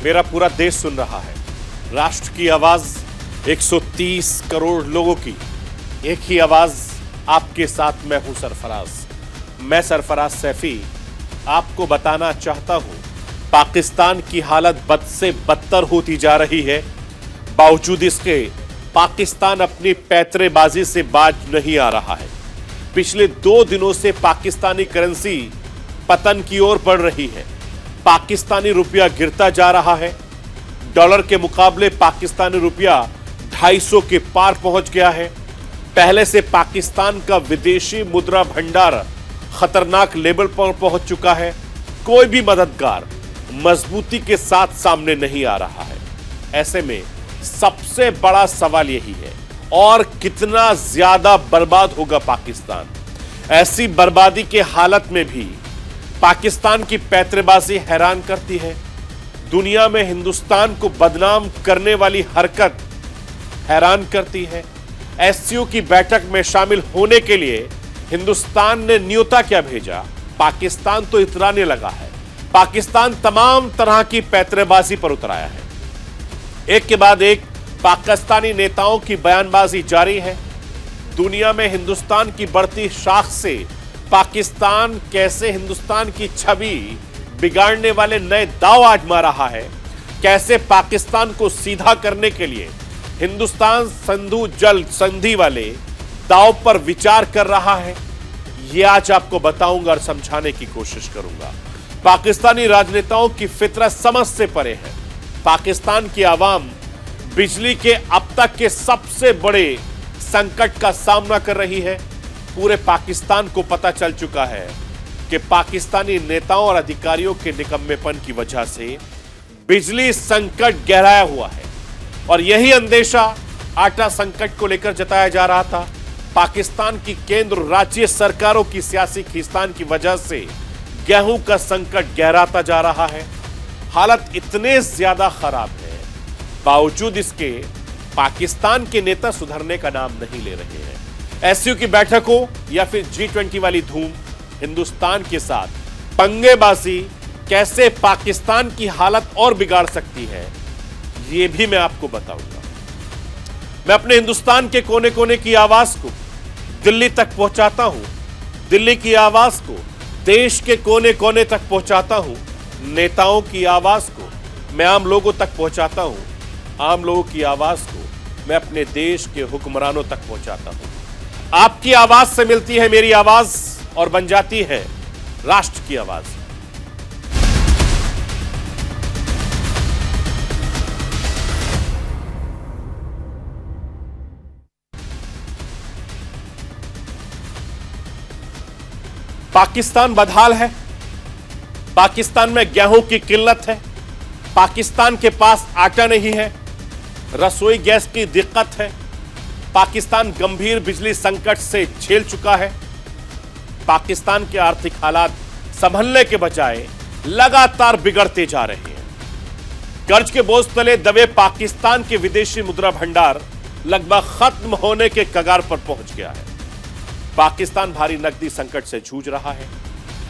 मेरा पूरा देश सुन रहा है। राष्ट्र की आवाज 130 करोड़ लोगों की, एक ही आवाज आपके साथ मैं हूं सरफराज। मैं सरफराज सैफी आपको बताना चाहता हूं, पाकिस्तान की हालत बद से बदतर होती जा रही है। बावजूद इसके पाकिस्तान अपनी पैतरेबाजी से बाज नहीं आ रहा है। पिछले 2 दिनों से पाकिस्तानी करेंसी पतन की ओर बढ़ रही है। पाकिस्तानी रुपया गिरता जा रहा है। डॉलर के मुकाबले पाकिस्तानी रुपया 250 के पार पहुंच गया है। पहले से पाकिस्तान का विदेशी मुद्रा भंडार खतरनाक लेवल पर पहुंच चुका है। कोई भी मददगार मजबूती के साथ सामने नहीं आ रहा है। ऐसे में सबसे बड़ा सवाल यही है, और कितना ज्यादा बर्बाद होगा पाकिस्तान। ऐसी बर्बादी के हालत में भी पाकिस्तान की पैतरेबाजी हैरान करती है। दुनिया में हिंदुस्तान को बदनाम करने वाली हरकत हैरान करती है। एससीओ की बैठक में शामिल होने के लिए हिंदुस्तान ने न्योता क्या भेजा, पाकिस्तान तो इतराने लगा है। पाकिस्तान तमाम तरह की पैतरेबाजी पर उतर आया है। एक के बाद एक पाकिस्तानी नेताओं की बयानबाजी जारी है। दुनिया में हिंदुस्तान की बढ़ती शाख से पाकिस्तान कैसे हिंदुस्तान की छवि बिगाड़ने वाले नए दांव आजमा रहा है, कैसे पाकिस्तान को सीधा करने के लिए हिंदुस्तान सिंधु जल संधि वाले दांव पर विचार कर रहा है, यह आज आपको बताऊंगा और समझाने की कोशिश करूंगा। पाकिस्तानी राजनेताओं की फितरत समझ से परे है। पाकिस्तान की आवाम बिजली के अब तक के सबसे बड़े संकट का सामना कर रही है। पूरे पाकिस्तान को पता चल चुका है कि पाकिस्तानी नेताओं और अधिकारियों के निकम्मेपन की वजह से बिजली संकट गहराया हुआ है। और यही अंदेशा आटा संकट को लेकर जताया जा रहा था। पाकिस्तान की केंद्र राज्य सरकारों की सियासी खींचतान की वजह से गेहूं का संकट गहराता जा रहा है। हालत इतने ज्यादा खराब है, बावजूद इसके पाकिस्तान के नेता सुधरने का नाम नहीं ले रहे हैं। एससीओ की बैठक हो या फिर G20 वाली धूम, हिंदुस्तान के साथ पंगेबाजी कैसे पाकिस्तान की हालत और बिगाड़ सकती है, यह भी मैं आपको बताऊंगा। मैं अपने हिंदुस्तान के कोने कोने की आवाज को दिल्ली तक पहुंचाता हूं, दिल्ली की आवाज को देश के कोने कोने तक पहुंचाता हूं, नेताओं की आवाज को मैं आम लोगों तक पहुंचाता हूं, आम लोगों की आवाज को मैं अपने देश के हुक्मरानों तक पहुंचाता हूं। आपकी आवाज से मिलती है मेरी आवाज और बन जाती है राष्ट्र की आवाज। पाकिस्तान बदहाल है। पाकिस्तान में गेहूं की किल्लत है। पाकिस्तान के पास आटा नहीं है। रसोई गैस की दिक्कत है। पाकिस्तान गंभीर बिजली संकट से झेल चुका है। पाकिस्तान के आर्थिक हालात संभलने के बजाय लगातार बिगड़ते जा रहे हैं। कर्ज के बोझ तले दबे पाकिस्तान के विदेशी मुद्रा भंडार लगभग खत्म होने के कगार पर पहुंच गया है। पाकिस्तान भारी नकदी संकट से जूझ रहा है।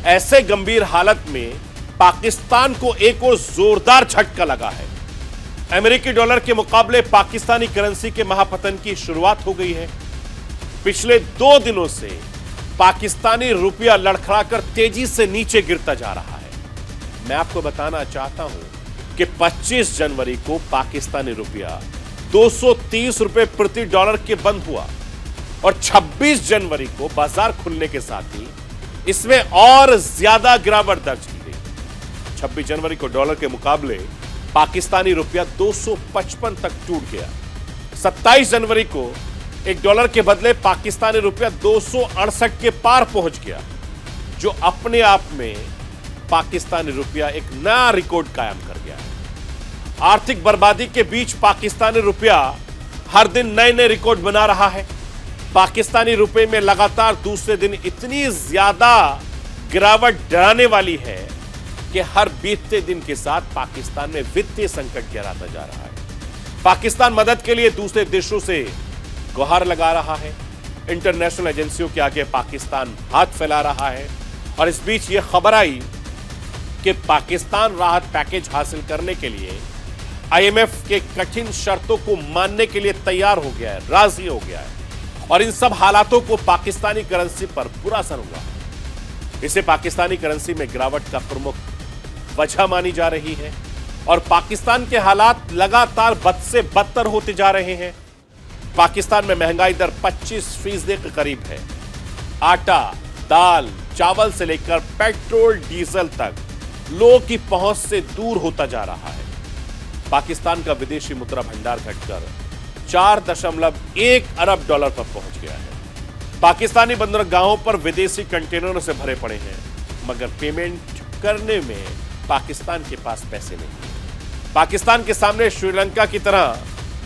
ऐसे गंभीर हालत में पाकिस्तान को एक और जोरदार झटका लगा है। अमेरिकी डॉलर के मुकाबले पाकिस्तानी करेंसी के महापतन की शुरुआत हो गई है। पिछले 2 दिनों से पाकिस्तानी रुपया लड़खड़ाकर तेजी से नीचे गिरता जा रहा है। मैं आपको बताना चाहता हूं कि 25 जनवरी को पाकिस्तानी रुपया 230 रुपए प्रति डॉलर के बंद हुआ और 26 जनवरी को बाजार खुलने के साथ ही इसमें और ज्यादा गिरावट दर्ज की गई। 26 जनवरी को डॉलर के मुकाबले पाकिस्तानी रुपया 255 तक टूट गया। 27 जनवरी को एक डॉलर के बदले पाकिस्तानी रुपया 268 के पार पहुंच गया, जो अपने आप में पाकिस्तानी रुपया एक नया रिकॉर्ड कायम कर गया है। आर्थिक बर्बादी के बीच पाकिस्तानी रुपया हर दिन नए नए रिकॉर्ड बना रहा है। पाकिस्तानी रुपए में लगातार दूसरे दिन इतनी ज्यादा गिरावट डराने वाली है कि हर बीतते दिन के साथ पाकिस्तान में वित्तीय संकट गहराता जा रहा है। पाकिस्तान मदद के लिए दूसरे देशों से गुहार लगा रहा है। इंटरनेशनल एजेंसियों के आगे पाकिस्तान हाथ फैला रहा है। और इस बीच यह खबर आई कि पाकिस्तान राहत पैकेज हासिल करने के लिए आईएमएफ के कठिन शर्तों को मानने के लिए तैयार हो गया है, राजी हो गया है, और इन सब हालातों को पाकिस्तानी करेंसी पर बुरा असर हुआ है। इसे पाकिस्तानी करेंसी में गिरावट का प्रमुख वजह मानी जा रही है और पाकिस्तान के हालात लगातार बद से बदतर होते जा रहे हैं। पाकिस्तान में महंगाई दर 25% के करीब है। आटा, दाल, चावल से लेकर पेट्रोल, डीजल तक लोगों की पहुंच से दूर होता जा रहा है। पाकिस्तान का विदेशी मुद्रा भंडार घटकर 4.1 अरब डॉलर पर पहुंच गया है। पाकिस्तानी बंदरगाहों पर विदेशी कंटेनरों से भरे पड़े हैं, मगर पेमेंट करने में पाकिस्तान के पास पैसे नहीं है। पाकिस्तान के सामने श्रीलंका की तरह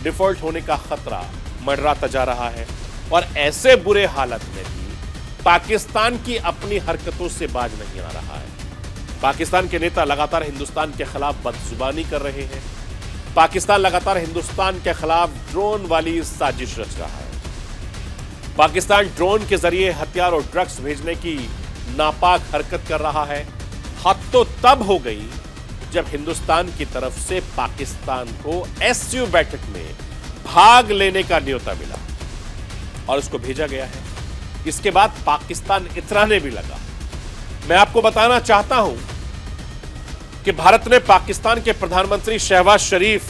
डिफॉल्ट होने का खतरा मंडराता जा रहा है और ऐसे बुरे हालत में भी पाकिस्तान की अपनी हरकतों से बाज नहीं आ रहा है। पाकिस्तान के नेता लगातार हिंदुस्तान के खिलाफ बदजुबानी कर रहे हैं। पाकिस्तान लगातार हिंदुस्तान के खिलाफ ड्रोन वाली साजिश रच रहा है। पाकिस्तान ड्रोन के जरिए हथियार और ड्रग्स भेजने की नापाक हरकत कर रहा है। हद तो तब हो गई जब हिंदुस्तान की तरफ से पाकिस्तान को एससीओ बैठक में भाग लेने का न्योता मिला और उसको भेजा गया है। इसके बाद पाकिस्तान इतराने भी लगा। मैं आपको बताना चाहता हूं कि भारत ने पाकिस्तान के प्रधानमंत्री शहबाज शरीफ,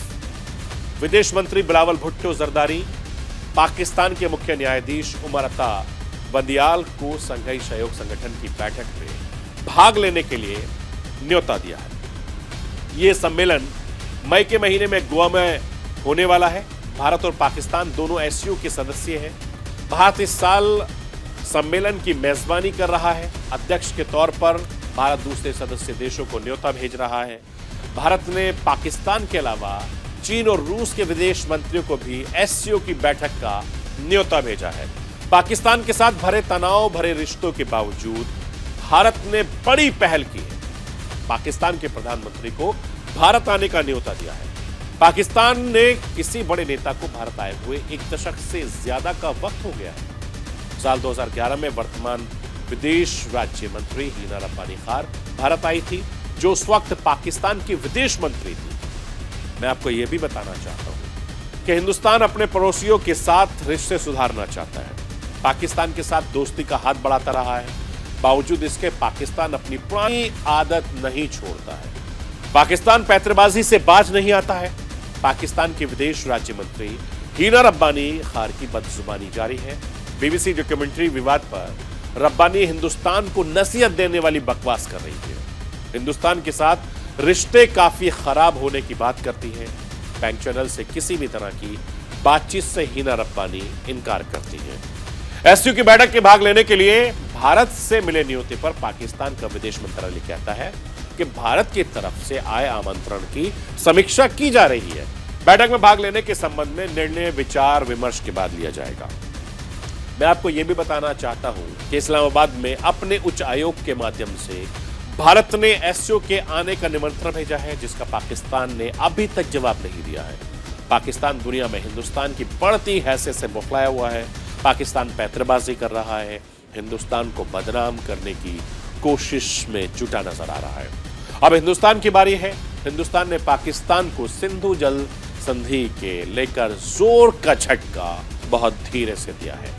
विदेश मंत्री बिलावल भुट्टो जरदारी, पाकिस्तान के मुख्य न्यायाधीश उमर अता बंदियाल को संघाई सहयोग संगठन की बैठक में भाग लेने के लिए न्योता दिया है। यह सम्मेलन मई के महीने में गोवा में होने वाला है। भारत और पाकिस्तान दोनों एससीओ के सदस्य हैं। भारत इस साल सम्मेलन की मेजबानी कर रहा है। अध्यक्ष के तौर पर भारत दूसरे सदस्य देशों को न्योता भेज रहा है। भारत ने पाकिस्तान के अलावा चीन और रूस के विदेश मंत्रियों को भी एससीओ की बैठक का न्योता भेजा है। पाकिस्तान के साथ भरे तनाव भरे रिश्तों के बावजूद भारत ने बड़ी पहल की है। पाकिस्तान के प्रधानमंत्री को भारत आने का न्योता दिया है। पाकिस्तान ने किसी बड़े नेता को भारत आए हुए 1 दशक से ज्यादा का वक्त हो गया है। साल 2011 में वर्तमान विदेश राज्य मंत्री हीना रब्बानी खार भारत आई थी, जो उस वक्त पाकिस्तान की विदेश मंत्री थी। मैं आपको यह भी बताना चाहता हूं कि हिंदुस्तान अपने पड़ोसियों के साथ रिश्ते सुधारना चाहता है। पाकिस्तान के साथ दोस्ती का हाथ बढ़ाता रहा है। बावजूद इसके पाकिस्तान अपनी पुरानी आदत नहीं छोड़ता है। पाकिस्तान पैंतरेबाजी से बाज नहीं आता है। पाकिस्तान के विदेश राज्य मंत्री हीना रब्बानी खार की बदजुबानी जारी है। बीबीसी डॉक्यूमेंट्री विवाद पर रब्बानी हिंदुस्तान को नसीहत देने वाली बकवास कर रही है। हिंदुस्तान के साथ रिश्ते काफी खराब होने की बात करती है। बैंक चैनल से किसी भी तरह की बातचीत से हीना रब्बानी इनकार करती है। एससीओ की बैठक के भाग लेने के लिए भारत से मिले न्योते पर पाकिस्तान का विदेश मंत्रालय कहता है कि भारत की तरफ से आए आमंत्रण की समीक्षा की जा रही है। बैठक में भाग लेने के संबंध में निर्णय विचार विमर्श के बाद लिया जाएगा। मैं आपको यह भी बताना चाहता हूं कि इस्लामाबाद में अपने उच्च आयोग के माध्यम से भारत ने एससीओ के आने का निमंत्रण भेजा है, जिसका पाकिस्तान ने अभी तक जवाब नहीं दिया है। पाकिस्तान दुनिया में हिंदुस्तान की बढ़ती हैसियत से बौखलाया हुआ है। पाकिस्तान पैंतरेबाजी कर रहा है, हिंदुस्तान को बदनाम करने की कोशिश में जुटा नजर आ रहा है। अब हिंदुस्तान की बारी है। हिंदुस्तान ने पाकिस्तान को सिंधु जल संधि के लेकर जोर का झटका बहुत धीरे से दिया है।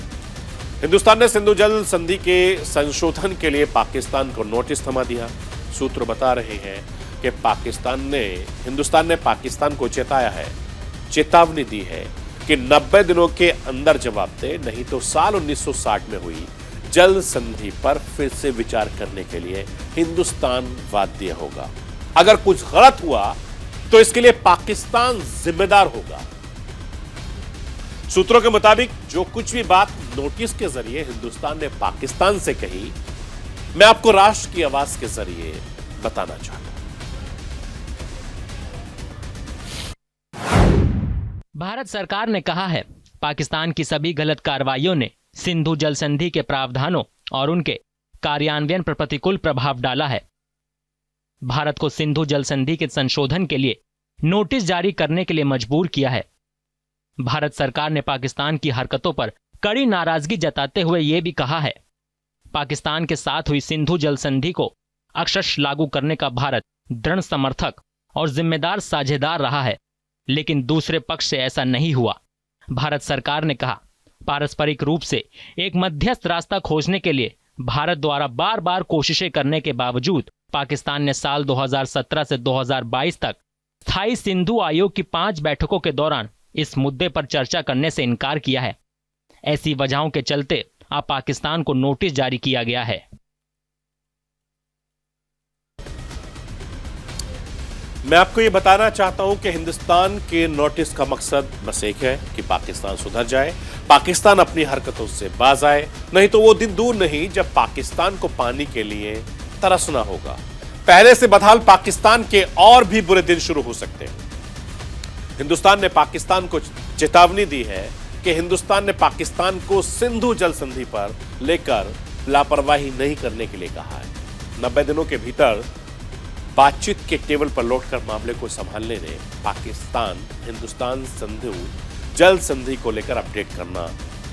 हिंदुस्तान ने सिंधु जल संधि के संशोधन के लिए पाकिस्तान को नोटिस थमा दिया। सूत्र बता रहे हैं कि हिंदुस्तान ने पाकिस्तान को चेतावनी दी है कि 90 दिनों के अंदर जवाब दे, नहीं तो साल 1960 में हुई जल संधि पर फिर से विचार करने के लिए हिंदुस्तान बाध्य होगा। अगर कुछ गलत हुआ तो इसके लिए पाकिस्तान जिम्मेदार होगा। सूत्रों के मुताबिक जो कुछ भी बात नोटिस के जरिए हिंदुस्तान ने पाकिस्तान से कही, मैं आपको राष्ट्र की आवाज के जरिए बताना चाहता हूं। भारत सरकार ने कहा है, पाकिस्तान की सभी गलत कार्रवाइयों ने सिंधु जल संधि के प्रावधानों और उनके कार्यान्वयन पर प्रतिकूल प्रभाव डाला है। भारत को सिंधु जल संधि के संशोधन के लिए नोटिस जारी करने के लिए मजबूर किया है। भारत सरकार ने पाकिस्तान की हरकतों पर कड़ी नाराजगी जताते हुए यह भी कहा है, पाकिस्तान के साथ हुई सिंधु जल संधि को अक्षरशः लागू करने का भारत दृढ़ समर्थक और जिम्मेदार साझेदार रहा है, लेकिन दूसरे पक्ष से ऐसा नहीं हुआ। भारत सरकार ने कहा, पारस्परिक रूप से एक मध्यस्थ रास्ता खोजने के लिए भारत द्वारा बार बार कोशिशें करने के बावजूद पाकिस्तान ने साल 2017 से 2022 तक स्थायी सिंधु आयोग की 5 बैठकों के दौरान इस मुद्दे पर चर्चा करने से इनकार किया है। ऐसी वजहों के चलते अब पाकिस्तान को नोटिस जारी किया गया है। मैं आपको ये बताना चाहता हूं कि हिंदुस्तान के नोटिस का मकसद बस एक है कि पाकिस्तान सुधर जाए, पाकिस्तान अपनी हरकतों से बाज आए। नहीं तो वो दिन दूर नहीं जब पाकिस्तान को पानी के लिए तरसना होगा। पहले से बदहाल पाकिस्तान के और भी बुरे दिन शुरू हो सकते हैं। हिंदुस्तान ने पाकिस्तान को चेतावनी दी है कि हिंदुस्तान ने पाकिस्तान को सिंधु जल संधि पर लेकर लापरवाही नहीं करने के लिए कहा है। 90 दिनों के भीतर बातचीत के टेबल पर लौटकर मामले को संभालने ने पाकिस्तान हिंदुस्तान सिंधु जल संधि को लेकर अपडेट करना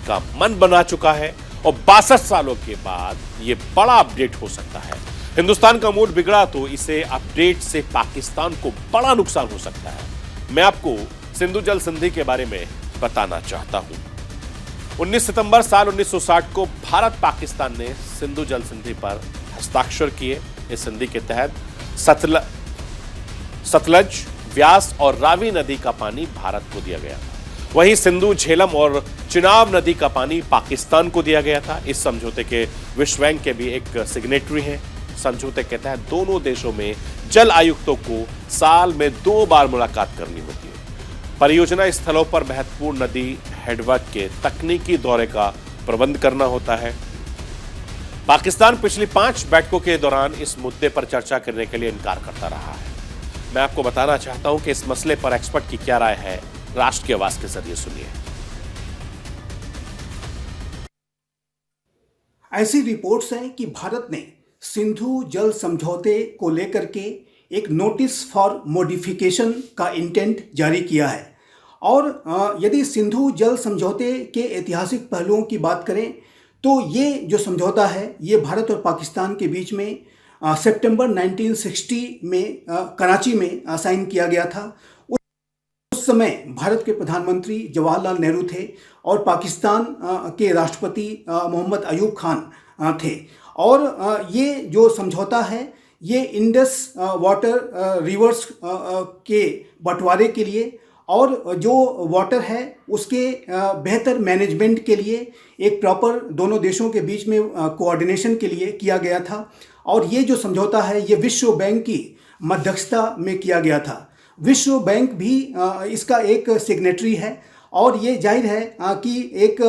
का मन बना चुका है और 62 सालों के बाद यह बड़ा अपडेट हो सकता है। हिंदुस्तान का मूड बिगड़ा तो इसे अपडेट से पाकिस्तान को बड़ा नुकसान हो सकता है। मैं आपको सिंधु जल संधि के बारे में बताना चाहता हूं। 19 सितंबर साल 1960 को भारत पाकिस्तान ने सिंधु जल संधि पर हस्ताक्षर किए। इस संधि के तहत सतलज, व्यास और रावी नदी का पानी भारत को दिया गया था। वहीं सिंधु, झेलम और चिनाब नदी का पानी पाकिस्तान को दिया गया था। इस समझौते के विश्व बैंक के भी एक सिग्नेटरी हैं। समझौते के तहत दोनों देशों में जल आयुक्तों को साल में 2 बार मुलाकात करनी होती है। परियोजना स्थलों पर महत्वपूर्ण नदी हेडवर्क के तकनीकी दौरे का प्रबंध करना होता है। पाकिस्तान पिछली 5 बैठकों के दौरान इस मुद्दे पर चर्चा करने के लिए इनकार करता रहा है। मैं आपको बताना चाहता हूं कि इस मसले पर एक्सपर्ट की क्या राय है। राष्ट्र की आवाज के जरिए सुनिए। ऐसी रिपोर्ट्स हैं कि भारत ने सिंधु जल समझौते को लेकर के एक नोटिस फॉर मॉडिफिकेशन का इंटेंट जारी किया है। और यदि सिंधु जल समझौते के ऐतिहासिक पहलुओं की बात करें तो ये जो समझौता है ये भारत और पाकिस्तान के बीच में सितंबर 1960 में कराची में साइन किया गया था। उस समय भारत के प्रधानमंत्री जवाहरलाल नेहरू थे और पाकिस्तान के राष्ट्रपति मोहम्मद अयूब खान थे। और ये जो समझौता है ये इंडस वाटर रिवर्स के बंटवारे के लिए और जो वाटर है उसके बेहतर मैनेजमेंट के लिए एक प्रॉपर दोनों देशों के बीच में कोऑर्डिनेशन के लिए किया गया था। और ये जो समझौता है ये विश्व बैंक की मध्यस्थता में किया गया था। विश्व बैंक भी इसका एक सिग्नेटरी है और ये जाहिर है कि एक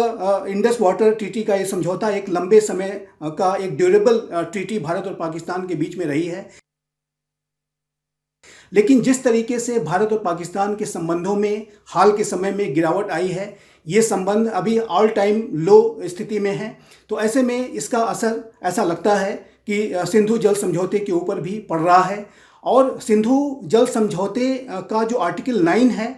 इंडस वाटर ट्रीटी का ये समझौता एक लंबे समय का एक ड्यूरेबल ट्रीटी भारत और पाकिस्तान के बीच में रही है। लेकिन जिस तरीके से भारत और पाकिस्तान के संबंधों में हाल के समय में गिरावट आई है, ये संबंध अभी ऑल टाइम लो स्थिति में है। तो ऐसे में इसका असर ऐसा लगता है कि सिंधु जल समझौते के ऊपर भी पड़ रहा है। और सिंधु जल समझौते का जो आर्टिकल 9 है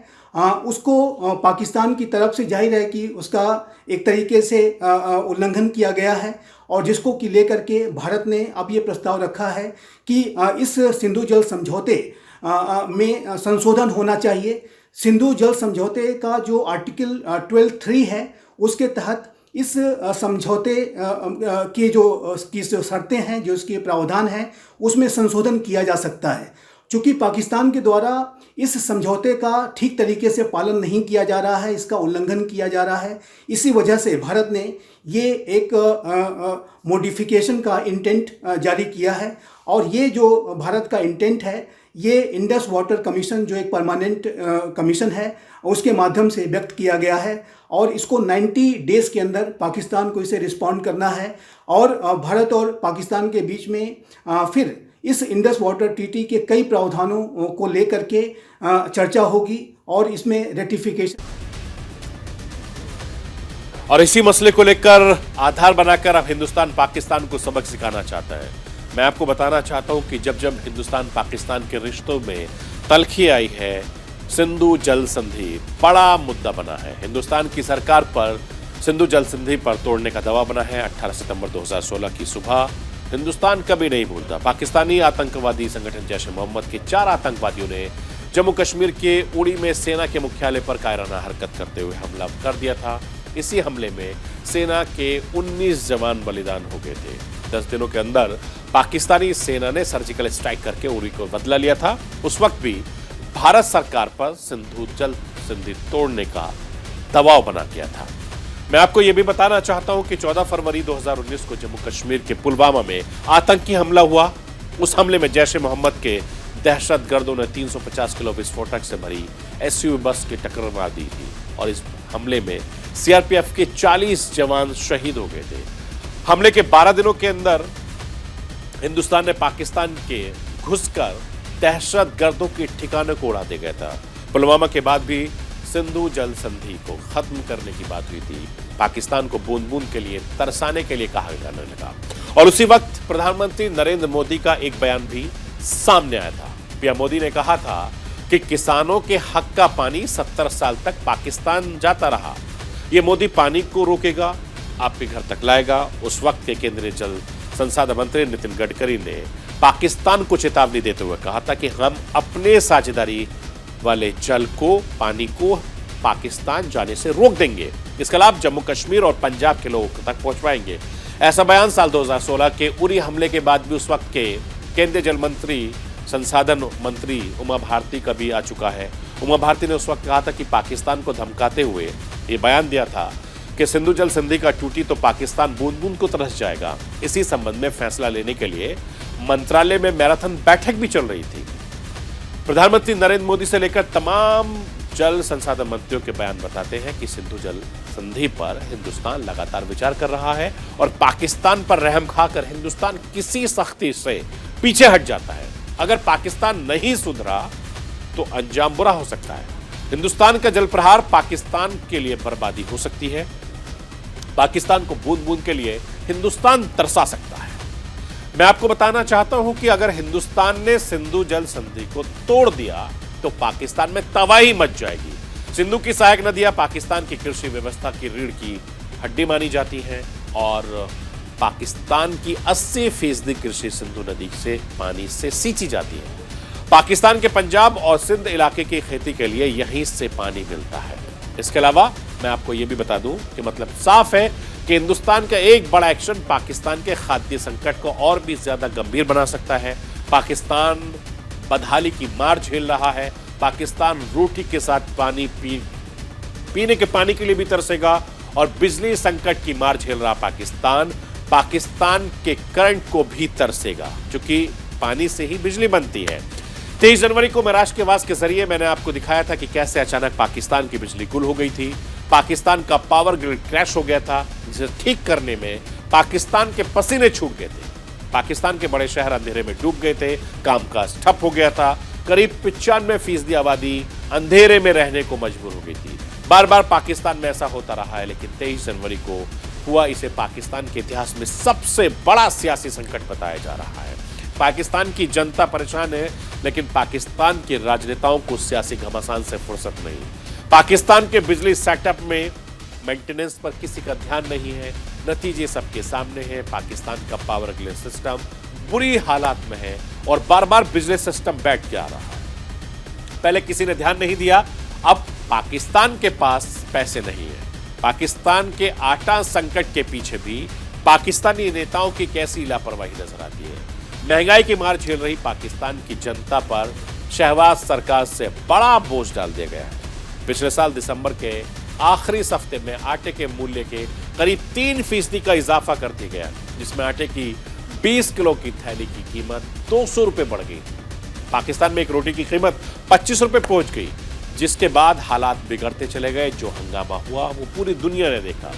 उसको पाकिस्तान की तरफ से जाहिर है कि उसका एक तरीके से उल्लंघन किया गया है और जिसको कि लेकर के भारत ने अब ये प्रस्ताव रखा है कि इस सिंधु जल समझौते में संशोधन होना चाहिए। सिंधु जल समझौते का जो आर्टिकल 12(3) है उसके तहत इस समझौते की जो शर्तें हैं, जो इसके प्रावधान हैं, उसमें संशोधन किया जा सकता है। चूँकि पाकिस्तान के द्वारा इस समझौते का ठीक तरीके से पालन नहीं किया जा रहा है, इसका उल्लंघन किया जा रहा है, इसी वजह से भारत ने ये एक मॉडिफिकेशन का इंटेंट जारी किया है। और ये जो भारत का इंटेंट है ये इंडस वाटर कमीशन जो एक परमानेंट कमीशन है उसके माध्यम से व्यक्त किया गया है और इसको 90 डेज़ के अंदर पाकिस्तान को इसे रिस्पॉन्ड करना है। और भारत और पाकिस्तान के बीच में फिर इस इंडस वाटर ट्रीटी के कई प्रावधानों को लेकर के चर्चा होगी और इसमें रेटिफिकेशन। और इसी मसले को लेकर आधार बनाकर अब हिंदुस्तान पाकिस्तान को सबक सिखाना चाहता है। मैं आपको बताना चाहता हूं कि जब जब हिंदुस्तान पाकिस्तान के रिश्तों में तलखी आई है, सिंधु जल संधि बड़ा मुद्दा बना है। हिंदुस्तान की सरकार पर सिंधु जल संधि पर तोड़ने का दबाव बना है। 18 सितंबर 2016 की सुबह हिंदुस्तान कभी नहीं भूलता। पाकिस्तानी आतंकवादी संगठन जैश ए मोहम्मद के 4 आतंकवादियों ने जम्मू कश्मीर के उड़ी में सेना के मुख्यालय पर कायराना हरकत करते हुए हमला कर दिया था। इसी हमले में सेना के 19 जवान बलिदान हो गए थे। 10 दिनों के अंदर पाकिस्तानी सेना ने सर्जिकल स्ट्राइक करके उड़ी को बदला लिया था। उस वक्त भी भारत सरकार पर सिंधु जल संधि तोड़ने का दबाव बना दिया था। मैं आपको यह भी बताना चाहता हूं कि 14 फरवरी 2019 को जम्मू कश्मीर के पुलवामा में आतंकी हमला हुआ। उस हमले में जैश ए मोहम्मद के दहशतगर्दों ने 350 किलो विस्फोटक से भरी एसयूवी बस की टक्कर मार दी थी और इस हमले में सीआरपीएफ के 40 जवान शहीद हो गए थे। हमले के 12 दिनों के अंदर हिंदुस्तान ने पाकिस्तान के घुसकर दहशतगर्दों के ठिकाने को उड़ा दे गया था। पुलवामा के बाद भी सिंधु जल संधि को खत्म करने की बात हुई थी। पाकिस्तान को बूंद बूंद के लिए तरसाने के लिए कहा जाने लगा और उसी वक्त प्रधानमंत्री नरेंद्र मोदी का एक बयान भी सामने आया था। पीएम मोदी ने कहा था कि किसानों के हक का पानी 70 साल तक पाकिस्तान जाता रहा। ये मोदी पानी को रोकेगा, आपके घर तक लाएगा। उस वक्त के केंद्रीय जल संसाधन मंत्री नितिन गडकरी ने पाकिस्तान को चेतावनी देते हुए कहा था कि हम अपने साझेदारी वाले जल को, पानी को पाकिस्तान जाने से रोक देंगे। इसके लाभ जम्मू कश्मीर और पंजाब के लोगों तक पहुंचवाएंगे। ऐसा बयान साल 2016 के उरी हमले के बाद भी उस वक्त के केंद्रीय जल मंत्री संसाधन मंत्री उमा भारती का भी आ चुका है। उमा भारती ने उस वक्त कहा था कि पाकिस्तान को धमकाते हुए ये बयान दिया था कि सिंधु जल संधि का टूटी तो पाकिस्तान बूंद बूंद को तरस जाएगा। इसी संबंध में फैसला लेने के लिए मंत्रालय में मैराथन बैठक भी चल रही थी। प्रधानमंत्री नरेंद्र मोदी से लेकर तमाम जल संसाधन मंत्रियों के बयान बताते हैं कि सिंधु जल संधि पर हिंदुस्तान लगातार विचार कर रहा है और पाकिस्तान पर रहम खाकर हिंदुस्तान किसी सख्ती से पीछे हट जाता है। अगर पाकिस्तान नहीं सुधरा तो अंजाम बुरा हो सकता है। हिंदुस्तान का जल प्रहार पाकिस्तान के लिए बर्बादी हो सकती है। पाकिस्तान को बूंद बूंद के लिए हिंदुस्तान तरसा सकता है। मैं आपको बताना चाहता हूं कि अगर हिंदुस्तान ने सिंधु जल संधि को तोड़ दिया तो पाकिस्तान में तबाही मच जाएगी। सिंधु की सहायक नदियां पाकिस्तान की कृषि व्यवस्था की रीढ़ की हड्डी मानी जाती हैं और पाकिस्तान की 80% कृषि सिंधु नदी से पानी से सींची जाती है। पाकिस्तान के पंजाब और सिंध इलाके की खेती के लिए यहीं से पानी मिलता है। इसके अलावा मैं आपको यह भी बता दूं कि मतलब साफ है कि हिंदुस्तान का एक बड़ा एक्शन पाकिस्तान के खाद्य संकट को और भी ज्यादा गंभीर बना सकता है। पाकिस्तान बदहाली की मार झेल रहा है। पाकिस्तान रोटी के साथ पानी पीने के पानी के लिए भी तरसेगा और बिजली संकट की मार झेल रहा पाकिस्तान के करंट को भी तरसेगा, क्योंकि पानी से ही बिजली बनती है। 23 जनवरी को मैं राष्ट्र के आवाज के जरिए मैंने आपको दिखाया था कि कैसे अचानक पाकिस्तान की बिजली गुल हो गई थी। पाकिस्तान का पावर ग्रिड क्रैश हो गया था, जिसे ठीक करने में पाकिस्तान के पसीने छूट गए थे। पाकिस्तान के बड़े शहर अंधेरे में डूब गए थे, कामकाज ठप हो गया था। करीब 95% आबादी अंधेरे में रहने को मजबूर हो गई थी। बार बार पाकिस्तान में ऐसा होता रहा है, लेकिन 23 जनवरी को हुआ। इसे पाकिस्तान के इतिहास में सबसे बड़ा सियासी संकट बताया जा रहा है। पाकिस्तान की जनता परेशान है, लेकिन पाकिस्तान के राजनेताओं को सियासी घमासान से फुर्सत नहीं। पाकिस्तान के बिजली सेटअप में मेंटेनेंस पर किसी का ध्यान नहीं है। नतीजे सबके सामने हैं। पाकिस्तान का पावर ग्रिड सिस्टम बुरी हालात में है और बार बार बिजली सिस्टम बैठ जा रहा है। पहले किसी ने ध्यान नहीं दिया, अब पाकिस्तान के पास पैसे नहीं है। पाकिस्तान के आटा संकट के पीछे भी पाकिस्तानी नेताओं की कैसी लापरवाही नजर आती है। महंगाई की मार झेल रही पाकिस्तान की जनता पर शहबाज सरकार से बड़ा बोझ डाल दिया गया है। पिछले साल दिसंबर के आखिरी हफ्ते में आटे के मूल्य के करीब 3% का इजाफा कर दिया गया, जिसमें आटे की 20 किलो की थैली की कीमत 200 रुपए बढ़ गई। पाकिस्तान में एक रोटी की कीमत 25 रुपए पहुंच गई, जिसके बाद हालात बिगड़ते चले गए। जो हंगामा हुआ वो पूरी दुनिया ने देखा।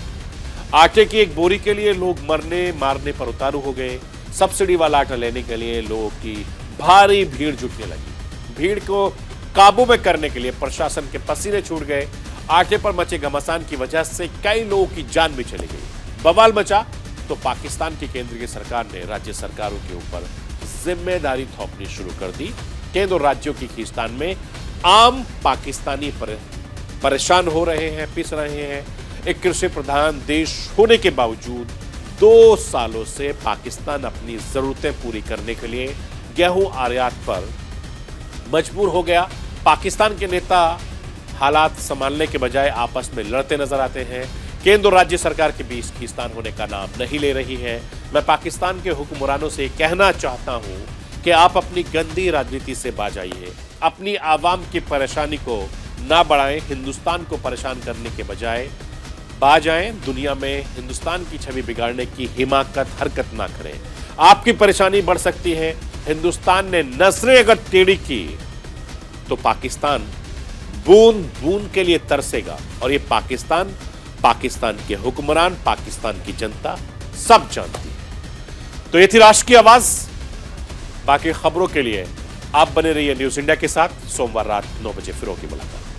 आटे की एक बोरी के लिए लोग मरने मारने पर उतारू हो गए। सब्सिडी वाला आटा लेने के लिए लोगों की भारी भीड़ जुटने लगी। भीड़ को काबू में करने के लिए प्रशासन के पसीने छूट गए। आटे पर मचे घमासान की वजह से कई लोगों की जान भी चली गई। बवाल मचा तो पाकिस्तान की केंद्रीय सरकार ने राज्य सरकारों के ऊपर जिम्मेदारी थोपनी शुरू कर दी। केंद्र और राज्यों की खींचतान में आम पाकिस्तानी परेशान हो रहे हैं, पिस रहे हैं। एक कृषि प्रधान देश होने के बावजूद 2 सालों से पाकिस्तान अपनी जरूरतें पूरी करने के लिए गेहूं आयात पर मजबूर हो गया। पाकिस्तान के नेता हालात संभालने के बजाय आपस में लड़ते नजर आते हैं। केंद्र और राज्य सरकार के बीच खींचतान होने का नाम नहीं ले रही है। मैं पाकिस्तान के हुक्मरानों से कहना चाहता हूं कि आप अपनी गंदी राजनीति से बाज आइए, अपनी आवाम की परेशानी को ना बढ़ाएं, हिंदुस्तान को परेशान करने के बजाय बाज आएं, दुनिया में हिंदुस्तान की छवि बिगाड़ने की हिमाकत हरकत ना करें। आपकी परेशानी बढ़ सकती है। हिंदुस्तान ने नजरें अगर टेढ़ी की तो पाकिस्तान बूंद बूंद के लिए तरसेगा, और ये पाकिस्तान के हुक्मरान, पाकिस्तान की जनता सब जानती है। तो ये थी राष्ट्र की आवाज। बाकी खबरों के लिए आप बने रहिए न्यूज इंडिया के साथ। सोमवार रात 9 बजे फिर होगी मुलाकात।